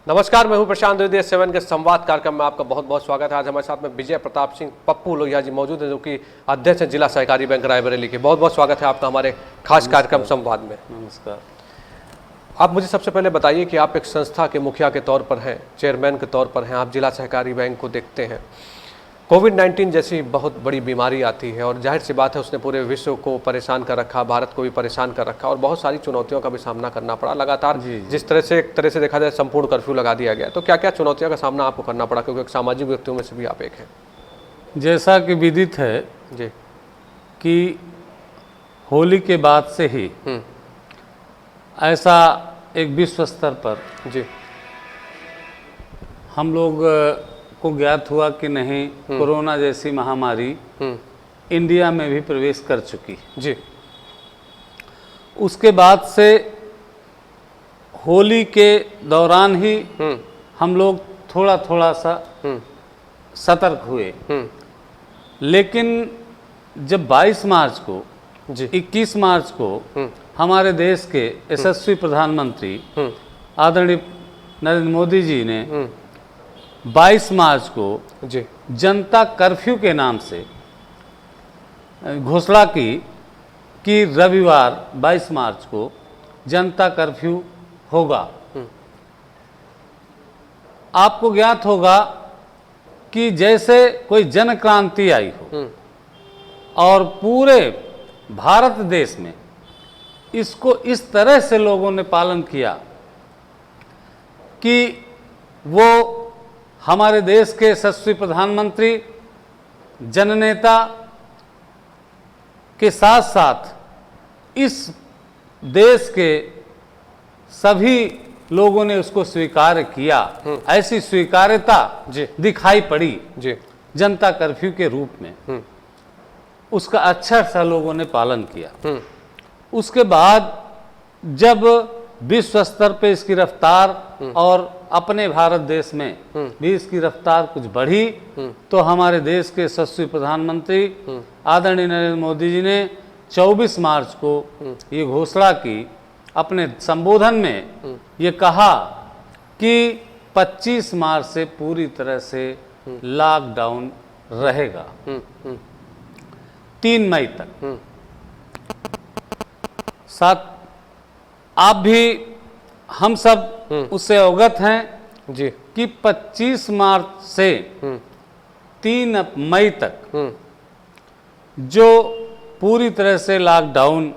नमस्कार, मैं हूं प्रशांत द्विवेदी। 7 के संवाद कार्यक्रम में आपका बहुत बहुत स्वागत है। आज हमारे साथ में विजय प्रताप सिंह पप्पू लोहिया जी मौजूद हैं, जो कि अध्यक्ष हैं जिला सहकारी बैंक रायबरेली के। बहुत बहुत स्वागत है आपका हमारे खास कार्यक्रम संवाद में। नमस्कार। आप मुझे सबसे पहले बताइए कि आप एक संस्था के मुखिया के तौर पर हैं, चेयरमैन के तौर पर हैं, आप जिला सहकारी बैंक को देखते हैं। कोविड-19 जैसी बहुत बड़ी बीमारी आती है और जाहिर सी बात है उसने पूरे विश्व को परेशान कर रखा, भारत को भी परेशान कर रखा और बहुत सारी चुनौतियों का भी सामना करना पड़ा लगातार। जिस तरह से एक तरह से देखा जाए संपूर्ण कर्फ्यू लगा दिया गया, तो क्या क्या चुनौतियों का सामना आपको करना पड़ा, क्योंकि एक सामाजिक व्यक्तियों में से भी आप एक हैं? जैसा कि विदित है जी कि होली के बाद से ही ऐसा एक विश्व स्तर पर जी हम लोग को ज्ञात हुआ कि नहीं कोरोना जैसी महामारी इंडिया में भी प्रवेश कर चुकी। जी उसके बाद से होली के दौरान ही हम लोग थोड़ा थोड़ा सा सतर्क हुए, लेकिन जब 22 मार्च को जी 21 मार्च को हमारे देश के यशस्वी प्रधानमंत्री आदरणीय नरेंद्र मोदी जी ने 22 मार्च को जी जनता कर्फ्यू के नाम से घोषणा की कि रविवार 22 मार्च को जनता कर्फ्यू होगा। आपको ज्ञात होगा कि जैसे कोई जन क्रांति आई हो और पूरे भारत देश में इसको इस तरह से लोगों ने पालन किया कि वो हमारे देश के यशस्वी प्रधानमंत्री जननेता के साथ साथ इस देश के सभी लोगों ने उसको स्वीकार किया। ऐसी स्वीकार्यता दिखाई पड़ी जी जनता कर्फ्यू के रूप में। उसका अच्छा सा लोगों ने पालन किया। उसके बाद जब विश्व स्तर पे इसकी रफ्तार और अपने भारत देश में भी इसकी रफ्तार कुछ बढ़ी, तो हमारे देश के यशस्वी प्रधानमंत्री आदरणीय नरेंद्र मोदी जी ने 24 मार्च को ये घोषणा की, अपने संबोधन में ये कहा कि 25 मार्च से पूरी तरह से लॉकडाउन रहेगा 3 मई तक। साथ आप भी हम सब उससे अवगत हैं जी कि 25 मार्च से 3 मई तक जो पूरी तरह से लॉकडाउन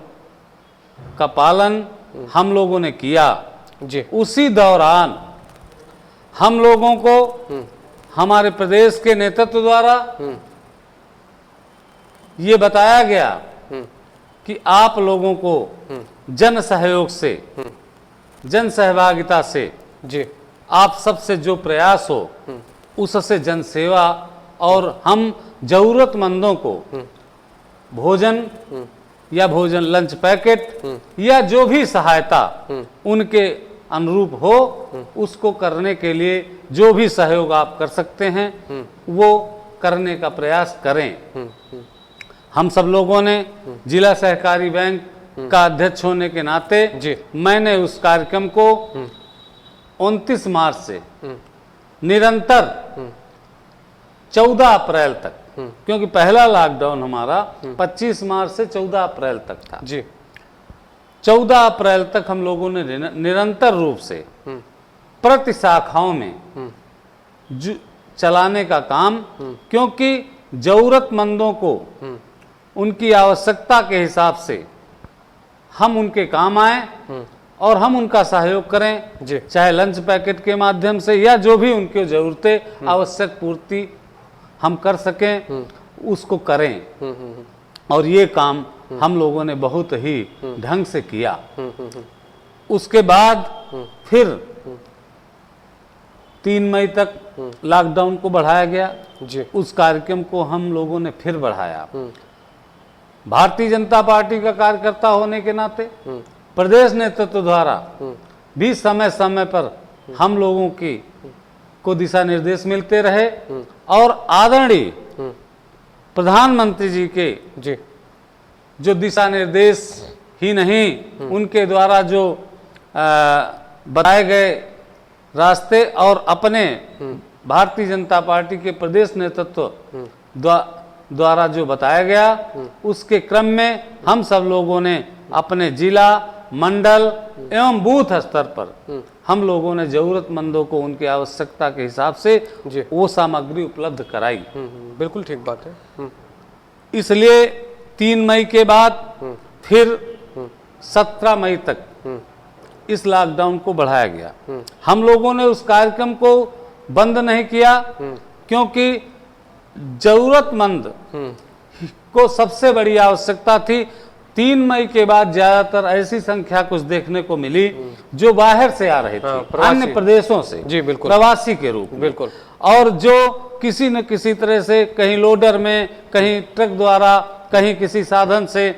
का पालन हम लोगों ने किया, जी उसी दौरान हम लोगों को हमारे प्रदेश के नेतृत्व द्वारा ये बताया गया कि आप लोगों को जन सहयोग से, जन सहभागिता से जी आप सबसे जो प्रयास हो उससे जन सेवा और हम जरूरतमंदों को भोजन या भोजन लंच पैकेट या जो भी सहायता उनके अनुरूप हो उसको करने के लिए जो भी सहयोग आप कर सकते हैं वो करने का प्रयास करें। हम सब लोगों ने जिला सहकारी बैंक का अध्यक्ष होने के नाते जी मैंने उस कार्यक्रम को 29 मार्च से निरंतर 14 अप्रैल तक, क्योंकि पहला लॉकडाउन हमारा 25 मार्च से 14 अप्रैल तक था जी 14 अप्रैल तक हम लोगों ने निरंतर रूप से प्रति शाखाओं में चलाने का काम, क्योंकि जरूरतमंदों को उनकी आवश्यकता के हिसाब से हम उनके काम आए और हम उनका सहयोग करें, चाहे लंच पैकेट के माध्यम से या जो भी उनकी जरूरतें आवश्यक पूर्ति हम कर सकें उसको करें। और ये काम हम लोगों ने बहुत ही ढंग से किया। उसके बाद फिर 3 मई तक लॉकडाउन को बढ़ाया गया। उस कार्यक्रम को हम लोगों ने फिर बढ़ाया। भारतीय जनता पार्टी का कार्यकर्ता होने के नाते प्रदेश नेतृत्व द्वारा भी समय समय पर हम लोगों की को दिशा निर्देश मिलते रहे और आदरणीय प्रधानमंत्री जी के जो दिशा निर्देश ही नहीं, उनके द्वारा जो बताए गए रास्ते और अपने भारतीय जनता पार्टी के प्रदेश नेतृत्व द्वारा जो बताया गया, उसके क्रम में हम सब लोगों ने अपने जिला, मंडल एवं बूथ स्तर पर हम लोगों ने जरूरतमंदों को उनकी आवश्यकता के हिसाब से वो सामग्री उपलब्ध कराई। बिल्कुल ठीक बात है। इसलिए 3 मई के बाद फिर 17 मई तक इस लॉकडाउन को बढ़ाया गया। हम लोगों ने उस कार्यक्रम को बंद नहीं किया, क्योंकि जरूरतमंद को सबसे बड़ी आवश्यकता थी। 3 मई के बाद ज्यादातर ऐसी संख्या कुछ देखने को मिली जो बाहर से आ रहे थे, अन्य प्रदेशों से, जी बिल्कुल, प्रवासी के रूप में, बिल्कुल, और जो किसी न किसी तरह से कहीं लोडर में, कहीं ट्रक द्वारा, कहीं किसी साधन से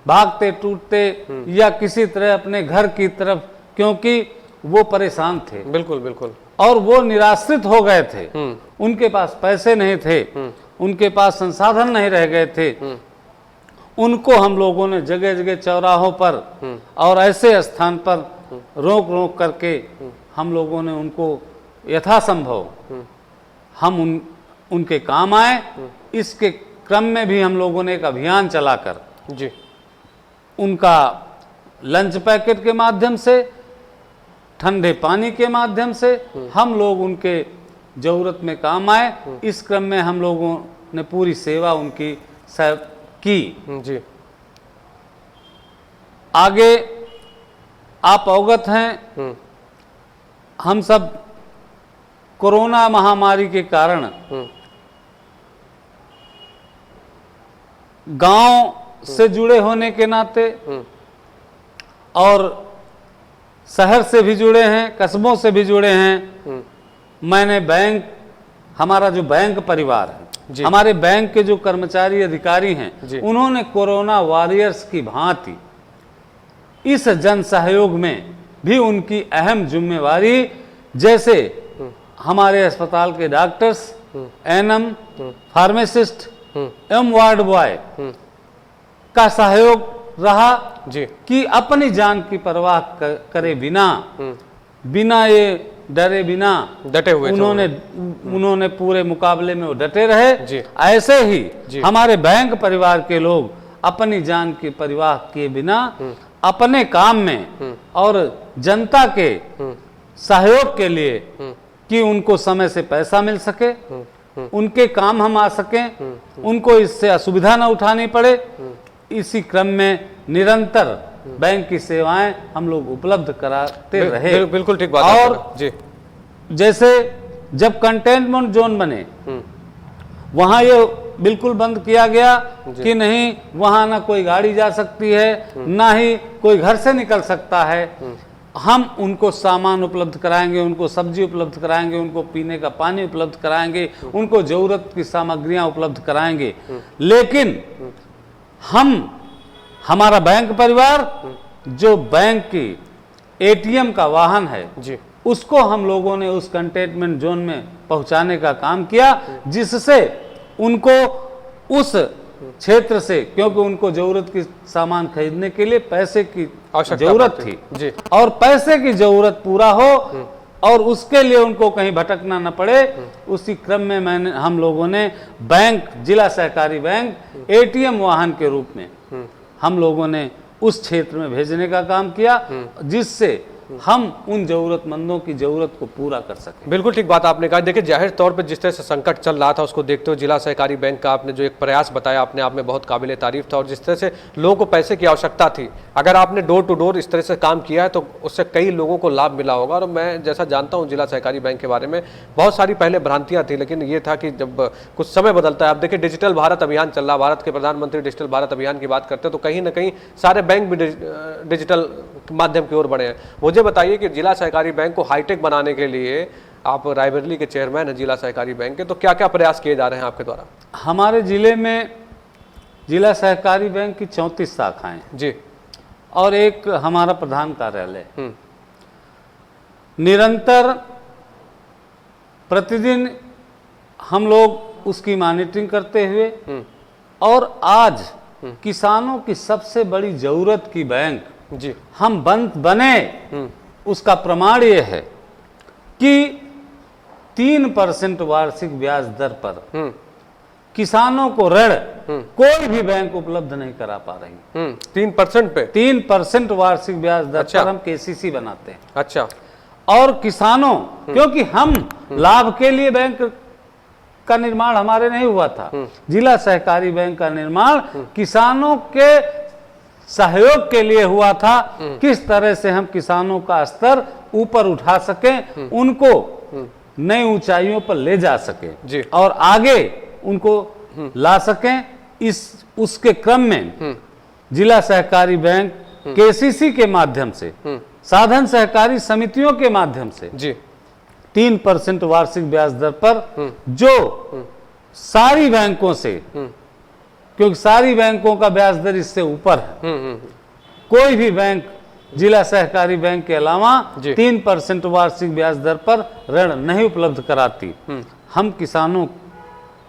भागते टूटते या किसी तरह अपने घर की तरफ, क्योंकि वो परेशान थे, बिल्कुल बिल्कुल, और वो निराश्रित हो गए थे, उनके पास पैसे नहीं थे, उनके पास संसाधन नहीं रह गए थे, उनको हम लोगों ने जगह जगह चौराहों पर और ऐसे स्थान पर रोक रोक करके हम लोगों ने उनको यथासंभव हम उनके काम आए। इसके क्रम में भी हम लोगों ने एक अभियान चलाकर जी उनका लंच पैकेट के माध्यम से, ठंडे पानी के माध्यम से हम लोग उनके जरूरत में काम आए। इस क्रम में हम लोगों ने पूरी सेवा उनकी की। जी आगे आप अवगत हैं, हम सब कोरोना महामारी के कारण गांव से जुड़े होने के नाते और शहर से भी जुड़े हैं, कस्बों से भी जुड़े हैं। मैंने बैंक, हमारा जो बैंक परिवार है, हमारे बैंक के जो कर्मचारी अधिकारी हैं, उन्होंने कोरोना वॉरियर्स की भांति इस जन सहयोग में भी उनकी अहम जिम्मेवारी, जैसे हमारे अस्पताल के डॉक्टर्स, एएनएम, फार्मासिस्ट एवं वार्ड बॉय का सहयोग रहा जी कि अपनी जान की परवाह करे बिना ये डरे, बिना डटे हुए उन्होंने पूरे मुकाबले में वो डटे रहे। जी। ऐसे ही हमारे बैंक परिवार के लोग अपनी जान की परवाह किए बिना अपने काम में और जनता के सहयोग के लिए कि उनको समय से पैसा मिल सके, उनके काम हम आ सकें, उनको इससे असुविधा न उठानी पड़े, इसी क्रम में निरंतर बैंक की सेवाएं हम लोग उपलब्ध कराते रहे। बिल्कुल ठीक बात है। और जी, जैसे जब कंटेनमेंट जोन बने, वहां ये बिल्कुल बंद किया गया कि नहीं, वहां ना कोई गाड़ी जा सकती है, ना ही कोई घर से निकल सकता है। हम उनको सामान उपलब्ध कराएंगे, उनको सब्जी उपलब्ध कराएंगे, उनको पीने का पानी उपलब्ध कराएंगे, उनको जरूरत की सामग्रियां उपलब्ध कराएंगे। लेकिन हमारा बैंक परिवार जो बैंक की एटीएम का वाहन है जी, उसको हम लोगों ने उस कंटेनमेंट जोन में पहुंचाने का काम किया, जिससे उनको उस क्षेत्र से, क्योंकि उनको जरूरत की सामान खरीदने के लिए पैसे की जरूरत थी जी, और पैसे की जरूरत पूरा हो और उसके लिए उनको कहीं भटकना न पड़े, उसी क्रम में हम लोगों ने बैंक, जिला सहकारी बैंक एटीएम वाहन के रूप में हम लोगों ने उस क्षेत्र में भेजने का काम किया, जिससे हम उन जरूरतमंदों की जरूरत को पूरा कर सकें। बिल्कुल ठीक बात आपने कहा। देखिए, जाहिर तौर पे जिस तरह से संकट चल रहा था उसको देखते हुए जिला सहकारी बैंक का आपने जो एक प्रयास बताया अपने आप में बहुत काबिल तारीफ था, और जिस तरह से लोगों को पैसे की आवश्यकता थी, अगर आपने डोर टू डोर इस तरह से काम किया है तो उससे कई लोगों को लाभ मिला होगा। और मैं जैसा जानता हूँ जिला सहकारी बैंक के बारे में, बहुत सारी पहले भ्रांतियाँ थी, लेकिन ये था कि जब कुछ समय बदलता है, आप देखिए डिजिटल भारत अभियान चल रहा, भारत के प्रधानमंत्री डिजिटल भारत अभियान की बात करते हैं, तो कहीं ना कहीं सारे बैंक भी डिजिटल माध्यम की ओर बढ़े हैं। मुझे बताइए कि जिला सहकारी बैंक को हाईटेक बनाने के लिए, आप रायबरेली के चेयरमैन हैं जिला सहकारी बैंक के, तो क्या क्या प्रयास किए जा रहे हैं आपके द्वारा? हमारे जिले में जिला सहकारी बैंक की 34 शाखाएं जी, और एक हमारा प्रधान कार्यालय। निरंतर प्रतिदिन हम लोग उसकी मॉनिटरिंग करते हुए, और आज किसानों की सबसे बड़ी जरूरत की बैंक जी, हम बने, उसका प्रमाण ये है कि 3% वार्षिक ब्याज दर पर किसानों को ऋण कोई भी बैंक उपलब्ध नहीं करा पा रही। 3% पे 3% वार्षिक ब्याज दर अच्छा। पर हम केसीसी बनाते हैं। अच्छा। और किसानों, क्योंकि हम लाभ के लिए बैंक का निर्माण हमारे नहीं हुआ था, जिला सहकारी बैंक का निर्माण किसानों के सहयोग के लिए हुआ था। किस तरह से हम किसानों का स्तर ऊपर उठा सकें, उनको नई ऊंचाइयों पर ले जा सके और आगे उनको ला सकें, उसके क्रम में जिला सहकारी बैंक केसीसी के माध्यम से, साधन सहकारी समितियों के माध्यम से 3% वार्षिक ब्याज दर पर, जो सारी बैंकों से, क्योंकि सारी बैंकों का ब्याज दर इससे ऊपर है, कोई भी बैंक जिला सहकारी बैंक के अलावा 3% वार्षिक ब्याज दर पर ऋण नहीं उपलब्ध कराती। हम किसानों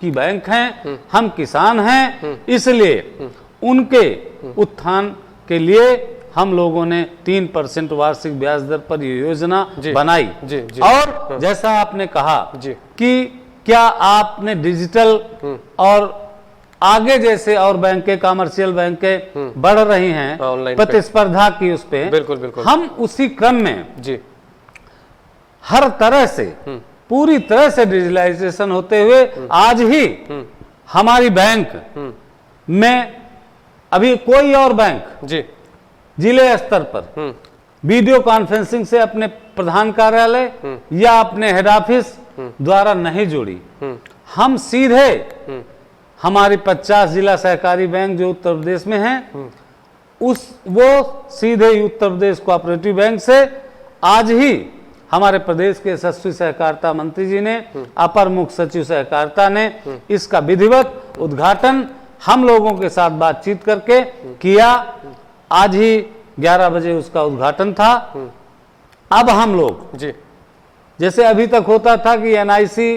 की बैंक हैं, हम किसान हैं, इसलिए उनके उत्थान के लिए हम लोगों ने 3% वार्षिक ब्याज दर पर ये योजना बनाई। और जैसा आपने कहा कि क्या आपने डिजिटल और आगे जैसे और बैंकें, कमर्शियल बैंकें बढ़ रही हैं प्रतिस्पर्धा की, उस पे बिल्कुल बिल्कुल हम उसी क्रम में हर तरह से, पूरी तरह से डिजिटलाइजेशन होते हुए आज ही हमारी बैंक में अभी कोई और बैंक जिले स्तर पर वीडियो कॉन्फ्रेंसिंग से अपने प्रधान कार्यालय या अपने हेड ऑफिस द्वारा नहीं जुड़ी। हम सीधे हमारी 50 जिला सहकारी बैंक जो उत्तर प्रदेश में हैं, वो सीधे ही उत्तर प्रदेश कोऑपरेटिव बैंक से आज ही हमारे प्रदेश के यशस्वी सहकारिता मंत्री जी ने, अपर मुख्य सचिव सहकारिता ने इसका विधिवत उद्घाटन हम लोगों के साथ बातचीत करके किया। आज ही 11 बजे उसका उद्घाटन था। अब हम लोग जैसे अभी तक होता था कि एनआईसी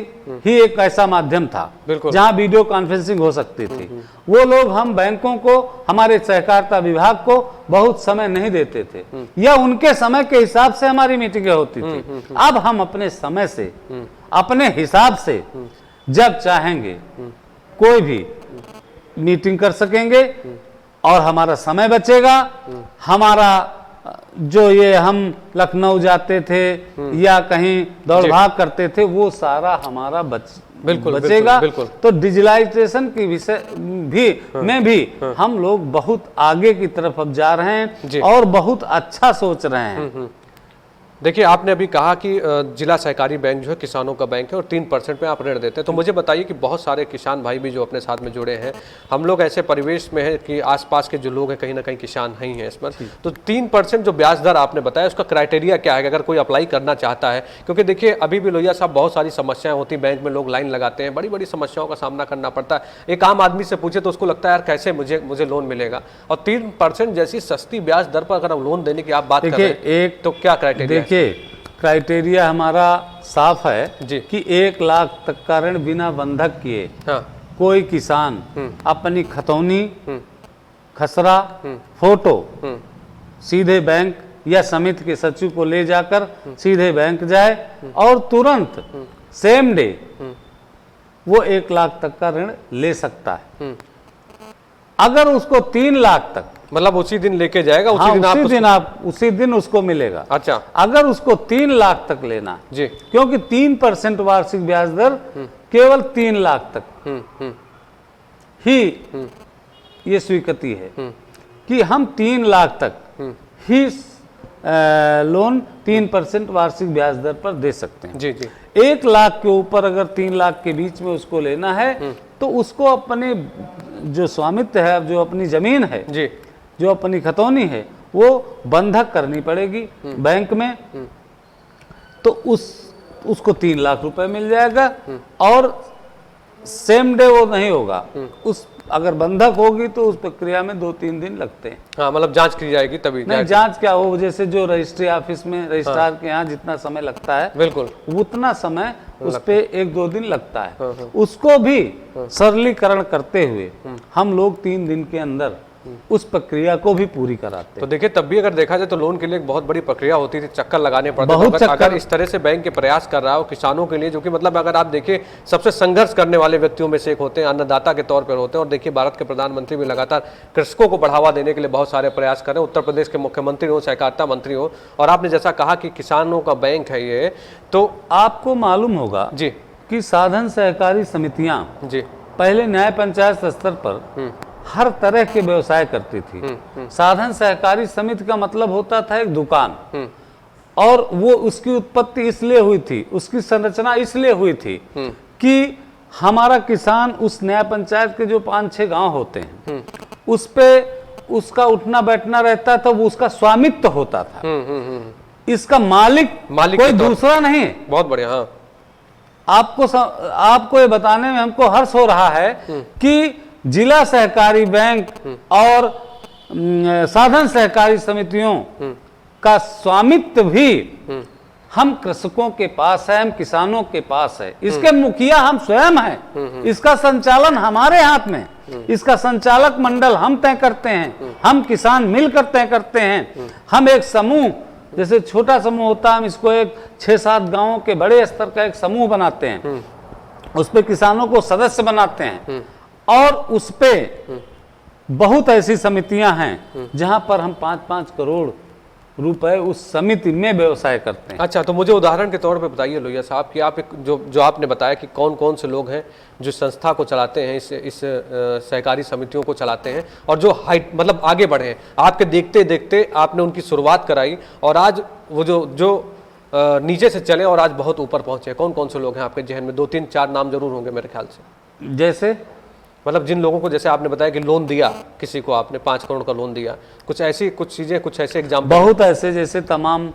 ही एक ऐसा माध्यम था जहां वीडियो कॉन्फ्रेंसिंग हो सकती थी, वो लोग हम बैंकों को, हमारे सहकारिता विभाग को बहुत समय नहीं देते थे या उनके समय के हिसाब से हमारी मीटिंगें होती थी। अब हम अपने समय से, अपने हिसाब से जब चाहेंगे कोई भी मीटिंग कर सकेंगे और हमारा समय बचेगा। हमारा जो ये हम लखनऊ जाते थे या कहीं दौड़ भाग करते थे, वो सारा हमारा बचेगा। तो डिजिटलाइजेशन की विषय भी हम लोग बहुत आगे की तरफ अब जा रहे हैं और बहुत अच्छा सोच रहे हैं। देखिए, आपने अभी कहा कि जिला सहकारी बैंक जो है किसानों का बैंक है और 3% में आप ऋण देते हैं, तो मुझे बताइए कि बहुत सारे किसान भाई भी जो अपने साथ में जुड़े हैं, हम लोग ऐसे परिवेश में हैं कि आसपास के जो लोग हैं कहीं ना कहीं किसान ही हैं इसमें, तो 3% जो ब्याज दर आपने बताया, उसका क्राइटेरिया क्या है अगर कोई अप्लाई करना चाहता है? क्योंकि देखिए अभी भी लोहिया साहब बहुत सारी समस्याएं होती हैं, बैंक में लोग लाइन लगाते हैं, बड़ी बड़ी समस्याओं का सामना करना पड़ता है। एक आम आदमी से पूछे तो उसको लगता है यार कैसे मुझे लोन मिलेगा, और 3% जैसी सस्ती ब्याज दर पर अगर लोन देने की आप बात कर रहे हैं, तो क्या क्राइटेरिया? देखिए, क्राइटेरिया हमारा साफ है कि 1 लाख तक का ऋण बिना बंधक किए कोई किसान अपनी खतौनी, खसरा, फोटो सीधे बैंक या समिति के सचिव को ले जाकर सीधे बैंक जाए और तुरंत सेम डे वो 1 लाख तक का ऋण ले सकता है। अगर उसको 3 लाख तक, मतलब उसी दिन लेके जाएगा, उसी दिन उसको मिलेगा। अच्छा, अगर उसको 3 लाख तक लेना जी, क्योंकि 3% वार्षिक ब्याज दर केवल 3 लाख तक ही ये स्वीकृति है कि हम 3 लाख तक ही लोन 3% वार्षिक ब्याज दर पर दे सकते हैं। जी जी। 1 लाख के ऊपर अगर 3 लाख के बीच में उसको लेना है तो उसको अपने जो स्वामित्व है, जो अपनी जमीन है जी, जो अपनी खतौनी है, वो बंधक करनी पड़ेगी बैंक में, तो उसको 3 लाख रुपए मिल जाएगा और सेम डे वो नहीं होगा। उस अगर बंधक होगी तो उस प्रक्रिया में 2-3 दिन लगते हैं। हाँ, मतलब जांच की जाएगी तभी। नहीं, जांच क्या हो, जैसे जो रजिस्ट्री ऑफिस में रजिस्ट्रार के यहाँ जितना समय लगता है, बिल्कुल उतना समय उस पे 1-2 दिन लगता है। उसको भी सरलीकरण करते हुए हम लोग 3 दिन के अंदर उस प्रक्रिया को भी पूरी कराते तो हैं। देखिए, तब भी अगर देखा जाए तो लोन के लिए एक बहुत बड़ी प्रक्रिया होती थी, चक्कर लगाने पड़ते थे। बहुत अगर चक्कर। इस तरह से बैंक के प्रयास कर रहा हो किसानों के लिए, जो कि मतलब अगर आप देखिए सबसे संघर्ष करने वाले व्यक्तियों में से एक होते हैं, अन्नदाता के तौर पर होते हैं। और देखिए, भारत के प्रधानमंत्री भी लगातार कृषकों को बढ़ावा देने के लिए बहुत सारे प्रयास कर रहे हैं, उत्तर प्रदेश के मुख्यमंत्री हो, सहकारिता मंत्री हो, और आपने जैसा कहा कि किसानों का बैंक है ये, तो आपको मालूम होगा जी कि साधन सहकारी समितियां जी पहले न्याय पंचायत स्तर पर हर तरह के व्यवसाय करती थी। साधन सहकारी समिति का मतलब होता था एक दुकान, और वो उसकी उत्पत्ति इसलिए हुई थी, उसकी संरचना इसलिए हुई थी कि हमारा किसान उस न्याय पंचायत के जो 5-6 गांव होते हैं उस पे उसका उठना बैठना रहता था, वो उसका स्वामित्व होता था। इसका मालिक कोई दूसरा नहीं। बहुत बढ़िया। हाँ, आपको ये बताने में हमको हर्ष हो रहा है कि जिला सहकारी बैंक और साधन सहकारी समितियों का स्वामित्व भी हम कृषकों के पास है, हम किसानों के पास है। इसके मुखिया हम स्वयं हैं, इसका संचालन हमारे हाथ में, इसका संचालक मंडल हम तय करते हैं, हम किसान मिलकर तय करते हैं। हम एक समूह, जैसे छोटा समूह होता है, हम इसको एक 6-7 गांवों के बड़े स्तर का एक समूह बनाते हैं, उस पे किसानों को सदस्य बनाते हैं, और उस पे बहुत ऐसी समितियां हैं जहां पर हम 5-5 करोड़ रुपए उस समिति में व्यवसाय करते हैं। अच्छा, तो मुझे उदाहरण के तौर पे बताइए लोहिया साहब कि आप जो आपने बताया कि कौन कौन से लोग हैं जो संस्था को चलाते हैं, इस सहकारी समितियों को चलाते हैं, और जो हाइट मतलब आगे बढ़े हैं। आपके देखते देखते आपने उनकी शुरुआत कराई, और आज वो जो नीचे से चले और आज बहुत ऊपर पहुंचे। कौन कौन से लोग हैं आपके जहन में? 2-3-4 नाम जरूर होंगे मेरे ख्याल से। जैसे मतलब जिन लोगों को, जैसे आपने बताया कि लोन दिया, किसी को आपने 5 करोड़ का लोन दिया, कुछ ऐसी कुछ चीजें, कुछ ऐसे एग्जाम्पल? बहुत ऐसे, जैसे तमाम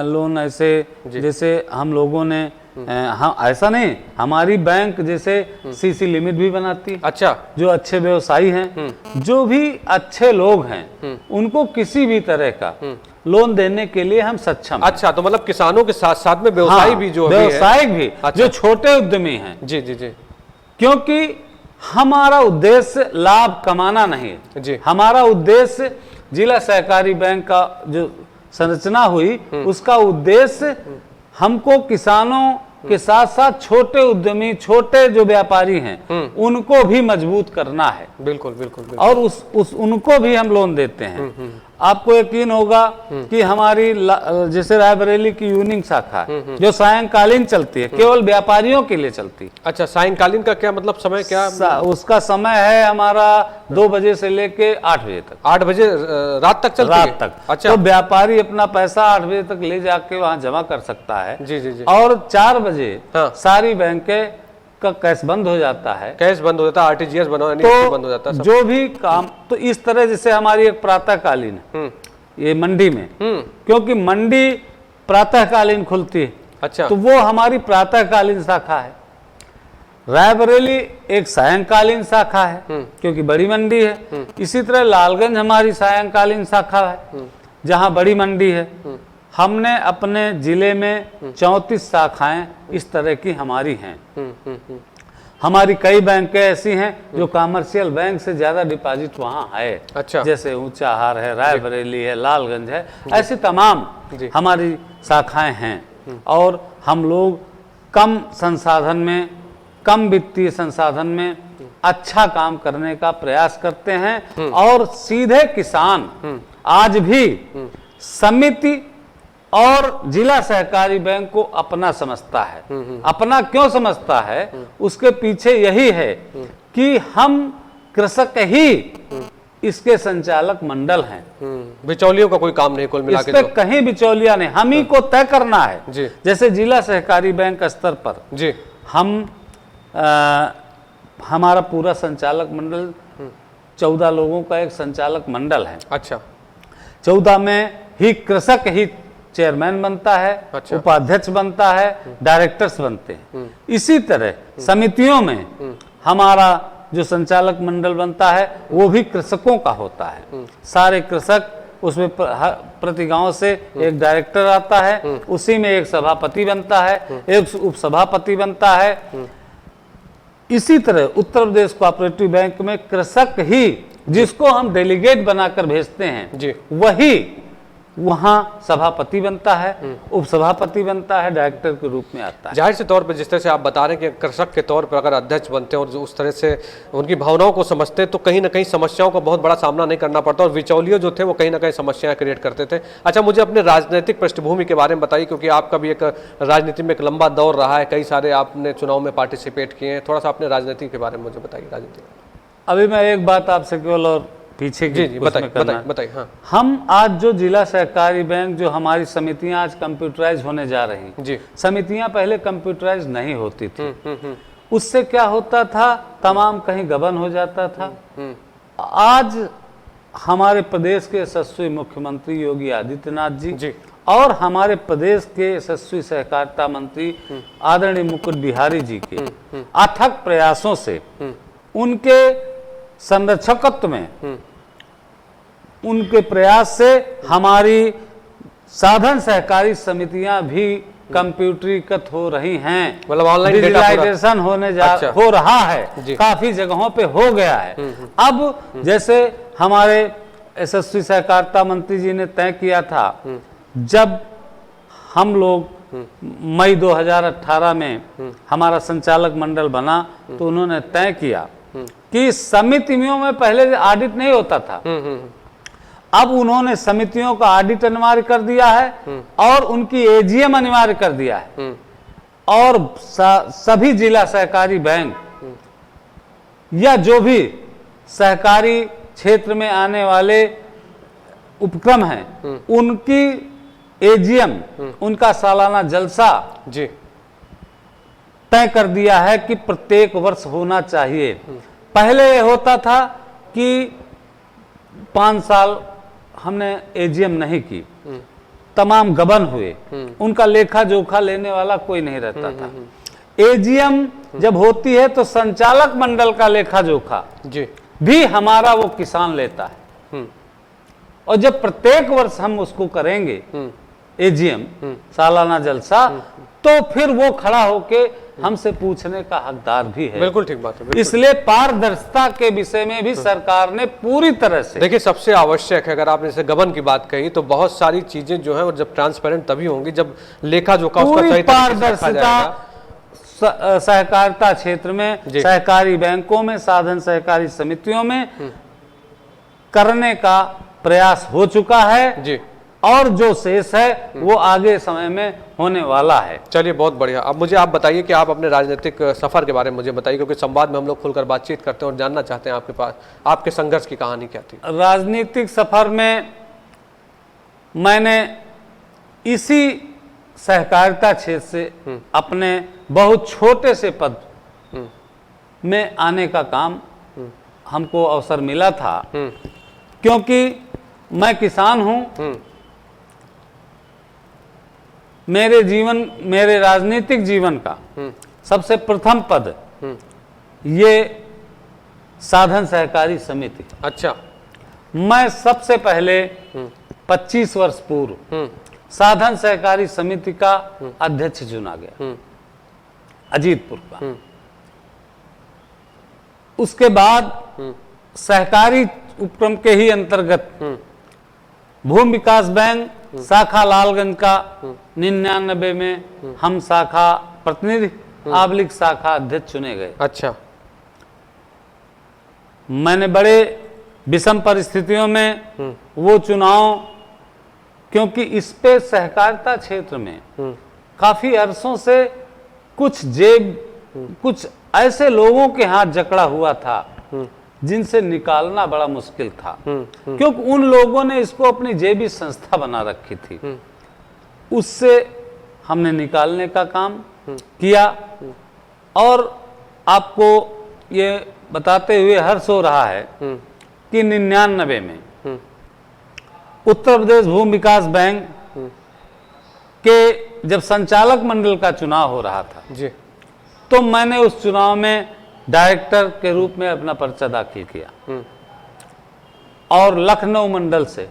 लोन ऐसे, जैसे हम लोगों ने हम ऐसा नहीं, हमारी बैंक जैसे सीसी लिमिट भी बनाती है। अच्छा, जो अच्छे व्यवसायी हैं, जो भी अच्छे लोग हैं, उनको किसी भी तरह का लोन देने के लिए हम सक्षम। अच्छा, तो मतलब किसानों के साथ साथ में व्यवसायी भी जो व्यवसायिक भी, जो छोटे उद्यमी हैं। जी जी जी। क्योंकि हमारा उद्देश्य लाभ कमाना नहीं है जी। हमारा उद्देश्य, जिला सहकारी बैंक का जो संरचना हुई उसका उद्देश्य हमको किसानों के साथ साथ छोटे उद्यमी, छोटे जो व्यापारी हैं उनको भी मजबूत करना है। बिल्कुल बिल्कुल, बिल्कुल। और उनको भी हम लोन देते हैं। आपको यकीन होगा कि हमारी जैसे रायबरेली की यूनिक शाखा जो सायंकालीन चलती है, केवल व्यापारियों के लिए चलती है। अच्छा, सायंकालीन का क्या मतलब, समय क्या? उसका समय है हमारा 2 बजे से लेके 8 बजे तक। 8 बजे रात तक चलती है? रात तक। अच्छा, तो व्यापारी अपना पैसा 8 बजे तक ले जाके वहां जमा कर सकता है। जी जी जी। और 4 बजे हाँ। सारी बैंकें का कैश बंद हो जाता है। कैश बंद हो जाता है, आरटीजीएस बंद हो जाता है सब। जो भी काम, तो इस तरह जैसे हमारी एक प्रातःकालीन है ये मंडी में, क्योंकि मंडी प्रातःकालीन खुलती है। अच्छा, तो वो हमारी प्रातःकालीन शाखा है। रायबरेली एक सायंकालीन शाखा है क्योंकि बड़ी मंडी है। इसी तरह लालगंज हमारी सायंकालीन शाखा है जहां बड़ी मंडी है। हमने अपने जिले में 34 शाखाएं इस तरह की हमारी हैं। हमारी कई बैंकें ऐसी हैं जो कमर्शियल बैंक से ज्यादा डिपॉजिट वहाँ है। अच्छा, जैसे ऊंचाहार है, रायबरेली है, लालगंज है, ऐसी तमाम हमारी शाखाएं हैं। और हम लोग कम संसाधन में, कम वित्तीय संसाधन में अच्छा काम करने का प्रयास करते हैं। और सीधे किसान आज भी समिति और जिला सहकारी बैंक को अपना समझता है। अपना क्यों समझता है? उसके पीछे यही है कि हम कृषक ही इसके संचालक मंडल हैं। बिचौलियों का कोई काम नहीं, कुल मिला के इस पे कहीं बिचौलिया नहीं, हम ही को तय करना है। जी। जैसे जिला सहकारी बैंक स्तर पर जी, हम हमारा पूरा संचालक मंडल 14 लोगों का एक संचालक मंडल है। अच्छा, 14 में ही कृषक ही चेयरमैन बनता है। अच्छा। उपाध्यक्ष बनता है, डायरेक्टर्स बनते हैं। इसी तरह समितियों में हमारा जो संचालक मंडल बनता है वो भी कृषकों का होता है। सारे कृषक उसमें प्रति गांव से एक डायरेक्टर आता है, उसी में एक सभापति बनता है, एक उपसभापति बनता है। इसी तरह उत्तर प्रदेश कोऑपरेटिव बैंक में कृषक ही जिसको हम डेलीगेट बनाकर भेजते हैं जी। वही वहां सभापति बनता है, उपसभापति बनता है, डायरेक्टर के रूप में आता है। जाहिर से तौर पर जिस तरह से आप बता रहे हैं कि कृषक के तौर पर अगर अध्यक्ष बनते हैं और जो उस तरह से उनकी भावनाओं को समझते हैं तो कहीं ना कहीं समस्याओं का बहुत बड़ा सामना नहीं करना पड़ता, और बिचौलिए जो थे वो कहीं ना कहीं समस्याएं क्रिएट करते थे। अच्छा, मुझे अपने राजनीतिक पृष्ठभूमि के बारे में बताइए, क्योंकि आपका भी एक राजनीति में एक लंबा दौर रहा है, कई सारे आपने चुनाव में पार्टिसिपेट किए हैं। थोड़ा सा अपने राजनीति के बारे में मुझे बताइए, राजनीति। अभी मैं एक बात आपसे केवल और पीछे की जी बताइए। हाँ हम आज जो जिला सहकारी बैंक, जो हमारी समितियां आज कंप्यूटराइज होने जा रही हैं, जी। समितियां पहले कंप्यूटराइज नहीं होती थी। उससे क्या होता था, तमाम कहीं गबन हो जाता था। आज हमारे प्रदेश के यशस्वी मुख्यमंत्री योगी आदित्यनाथ जी और हमारे प्रदेश के यशस्वी सहकारिता मंत्री आदरणीय मुकुट बिहारी जी के अथक प्रयासों से, उनके संरक्षकत्व में, उनके प्रयास से हमारी साधन सहकारी समितियां भी कंप्यूटरीकृत हो रही हैं, मतलब ऑनलाइन डिजिटलाइजेशन हो रहा है, काफी जगहों पे हो गया है। अब जैसे हमारे यशस्वी सहकारिता मंत्री जी ने तय किया था, जब हम लोग मई 2018 में हमारा संचालक मंडल बना, तो उन्होंने तय किया कि समितियों में पहले ऑडिट नहीं होता था, अब उन्होंने समितियों का ऑडिट अनिवार्य कर दिया है और उनकी एजीएम अनिवार्य कर दिया है। और सभी जिला सहकारी बैंक या जो भी सहकारी क्षेत्र में आने वाले उपक्रम हैं, उनकी एजीएम, उनका सालाना जलसा जी तय कर दिया है कि प्रत्येक वर्ष होना चाहिए। पहले ये होता था कि 5 साल हमने एजीएम नहीं की, तमाम गबन हुए, उनका लेखा जोखा लेने वाला कोई नहीं रहता था। एजीएम जब होती है तो संचालक मंडल का लेखा जोखा जी भी हमारा वो किसान लेता है, और जब प्रत्येक वर्ष हम उसको करेंगे एजीएम, सालाना जलसा, तो फिर वो खड़ा होके हमसे पूछने का हकदार भी है। बिल्कुल ठीक बात है। इसलिए पारदर्शिता के विषय में भी सरकार ने पूरी तरह से, देखिए सबसे आवश्यक है, अगर आपने जैसे गबन की बात कही, तो बहुत सारी चीजें जो है वो जब ट्रांसपेरेंट तभी होंगी जब लेखा जोखा उसका सही पारदर्शिता सहकारिता क्षेत्र में, सहकारी बैंकों में, साधन सहकारी समितियों में करने का प्रयास हो चुका है जी, और जो शेष है वो आगे समय में होने वाला है। चलिए बहुत बढ़िया। अब मुझे आप बताइए कि आप अपने राजनीतिक सफर के बारे में मुझे बताइए, क्योंकि संवाद में हम लोग खुलकर बातचीत करते हैं और जानना चाहते हैं आपके पास आपके संघर्ष की कहानी क्या थी। राजनीतिक सफर में मैंने इसी सहकारिता क्षेत्र से अपने बहुत छोटे से पद में आने का काम हमको अवसर मिला था, क्योंकि मैं किसान हूं। मेरे राजनीतिक जीवन का सबसे प्रथम पद ये साधन सहकारी समिति। अच्छा। मैं सबसे पहले 25 वर्ष पूर्व साधन सहकारी समिति का अध्यक्ष चुना गया, अजीतपुर का। उसके बाद सहकारी उपक्रम के ही अंतर्गत भूमि विकास बैंक शाखा लालगंज का 99 में हम शाखा प्रतिनिधि आबलिक शाखा अध्यक्ष चुने गए। अच्छा। मैंने बड़े विषम परिस्थितियों में वो चुनाव, क्योंकि इस पे सहकारिता क्षेत्र में काफी अरसों से कुछ ऐसे लोगों के हाथ जकड़ा हुआ था जिनसे निकालना बड़ा मुश्किल था, क्योंकि उन लोगों ने इसको अपनी जेबी संस्था बना रखी थी। उससे हमने निकालने का काम किया, और आपको ये बताते हुए हर्ष हो रहा है कि 99 में उत्तर प्रदेश भूमि विकास बैंक के जब संचालक मंडल का चुनाव हो रहा था जी, तो मैंने उस चुनाव में डायरेक्टर के रूप में अपना पर्चा दाखिल किया, और लखनऊ मंडल से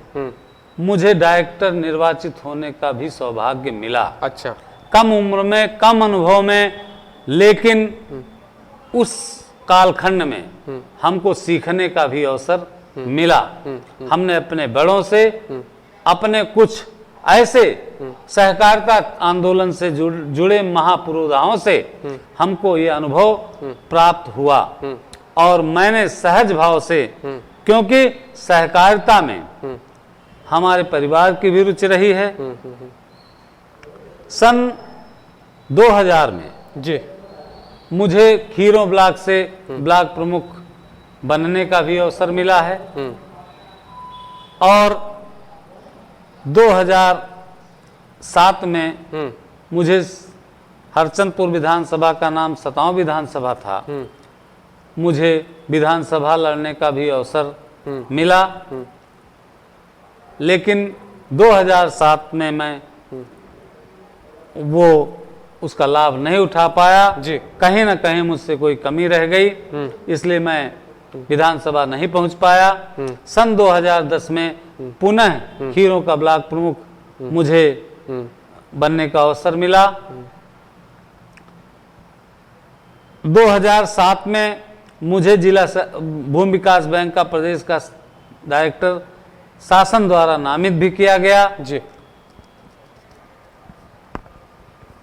मुझे डायरेक्टर निर्वाचित होने का भी सौभाग्य मिला। अच्छा। कम उम्र में, कम अनुभव में, लेकिन उस कालखंड में हमको सीखने का भी अवसर मिला। हमने अपने बड़ों से, अपने कुछ ऐसे सहकारिता आंदोलन से जुड़े महापुरोधाओं से हमको ये अनुभव प्राप्त हुआ और मैंने सहज भाव से, क्योंकि सहकारिता में हमारे परिवार की भी रुचि रही है। सन 2000 में जी मुझे खीरों ब्लॉक से ब्लॉक प्रमुख बनने का भी अवसर मिला है और 2007 में मुझे हरचंदपुर विधानसभा का नाम सतांव विधानसभा था, मुझे विधानसभा लड़ने का भी अवसर मिला, लेकिन 2007 में मैं वो उसका लाभ नहीं उठा पाया जी। कहीं ना कहीं मुझसे कोई कमी रह गई, इसलिए मैं विधानसभा नहीं पहुंच पाया। सन 2010 में पुनः खीरों का ब्लॉक प्रमुख मुझे बनने का अवसर मिला। 2007 में मुझे जिला भूमि विकास बैंक का प्रदेश का डायरेक्टर शासन द्वारा नामित भी किया गया। जी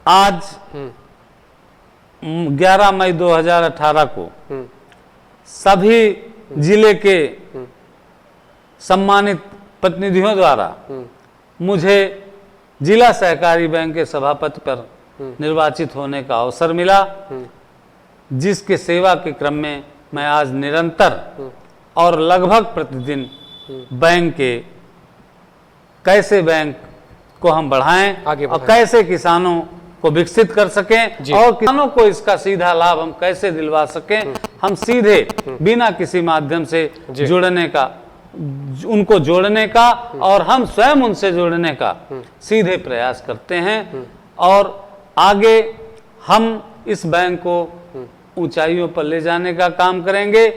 आज 11 मई 2018 को सभी जिले के सम्मानित प्रतिनिधियों द्वारा मुझे जिला सहकारी बैंक के सभापति पर निर्वाचित होने का अवसर मिला, जिसके सेवा के क्रम में मैं आज निरंतर और लगभग प्रतिदिन बैंक के कैसे बैंक को हम बढ़ाएं और कैसे किसानों को विकसित कर सकें और किसानों को इसका सीधा लाभ हम कैसे दिलवा सकें, हम सीधे बिना किसी माध्यम से जुड़ने का, उनको जोड़ने का और हम स्वयं उनसे जुड़ने का सीधे प्रयास करते हैं और आगे हम इस बैंक को ऊंचाइयों पर ले जाने का काम करेंगे।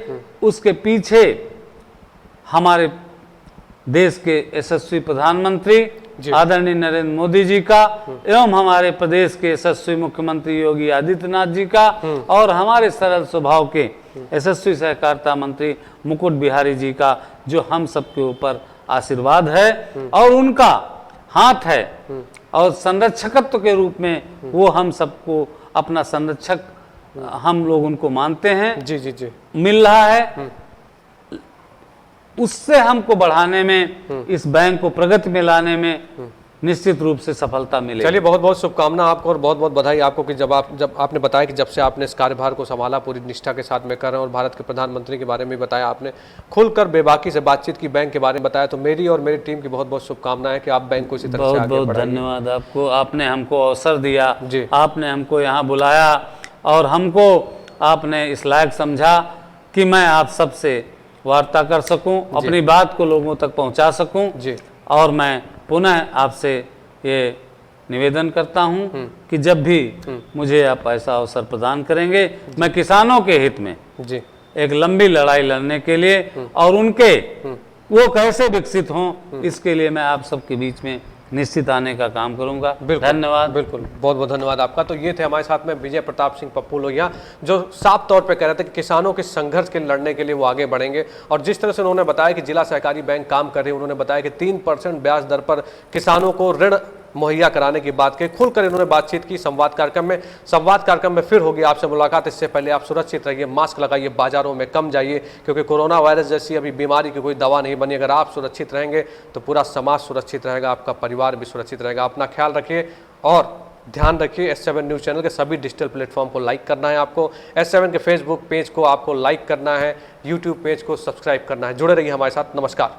उसके पीछे हमारे देश के यशस्वी प्रधानमंत्री आदरणीय नरेंद्र मोदी जी का एवं हमारे प्रदेश के यशस्वी मुख्यमंत्री योगी आदित्यनाथ जी का और हमारे सरल स्वभाव के यशस्वी सहकारिता मंत्री मुकुट बिहारी जी का जो हम सबके ऊपर आशीर्वाद है और उनका हाथ है और संरक्षकत्व के रूप में वो हम सबको अपना संरक्षक हम लोग उनको मानते हैं। जी जी जी मिल रहा है, उससे हमको बढ़ाने में, इस बैंक को प्रगति में लाने में निश्चित रूप से सफलता मिलेगी। चलिए, बहुत बहुत शुभकामना आपको और बहुत बहुत बधाई आपको कि जब आपने बताया कि जब से आपने इस कार्यभार को संभाला पूरी निष्ठा के साथ में कर रहे हैं और भारत के प्रधानमंत्री के बारे में बताया, आपने खुलकर बेबाकी से बातचीत की, बैंक के बारे में बताया, तो मेरी और मेरी टीम की बहुत बहुत शुभकामनाएं है कि आप बैंक को इसी तरह से आगे बहुत धन्यवाद आपको, आपने हमको अवसर दिया, आपने हमको यहाँ बुलाया और हमको आपने इस लायक समझा कि मैं आप सबसे वार्ता कर सकूं, अपनी बात को लोगों तक पहुंचा सकूं जी। और मैं पुनः आपसे ये निवेदन करता हूं कि जब भी मुझे आप ऐसा अवसर प्रदान करेंगे, मैं किसानों के हित में जी एक लंबी लड़ाई लड़ने के लिए और उनके वो कैसे विकसित हों इसके लिए मैं आप सबके बीच में निश्चित आने का काम करूंगा। धन्यवाद। बिल्कुल, बहुत बहुत धन्यवाद आपका। तो ये थे हमारे साथ में विजय प्रताप सिंह पप्पू लोहिया, जो साफ तौर पे कह रहे थे कि किसानों के संघर्ष के लड़ने के लिए वो आगे बढ़ेंगे। और जिस तरह से उन्होंने बताया कि जिला सहकारी बैंक काम कर रही है, उन्होंने बताया कि 3% ब्याज दर पर किसानों को ऋण मुहैया कराने की बात की, खुलकर इन्होंने बातचीत की संवाद कार्यक्रम में फिर होगी आपसे मुलाकात। इससे पहले आप सुरक्षित रहिए, मास्क लगाइए, बाजारों में कम जाइए, क्योंकि कोरोना वायरस जैसी अभी बीमारी की कोई दवा नहीं बनी। अगर आप सुरक्षित रहेंगे तो पूरा समाज सुरक्षित रहेगा, आपका परिवार भी सुरक्षित रहेगा। अपना ख्याल रखिए और ध्यान रखिए। S7 न्यूज़ चैनल के सभी डिजिटल प्लेटफॉर्म को लाइक करना है आपको, S7 के फेसबुक पेज को आपको लाइक करना है, यूट्यूब पेज को सब्सक्राइब करना है। जुड़े रहिए हमारे साथ। नमस्कार।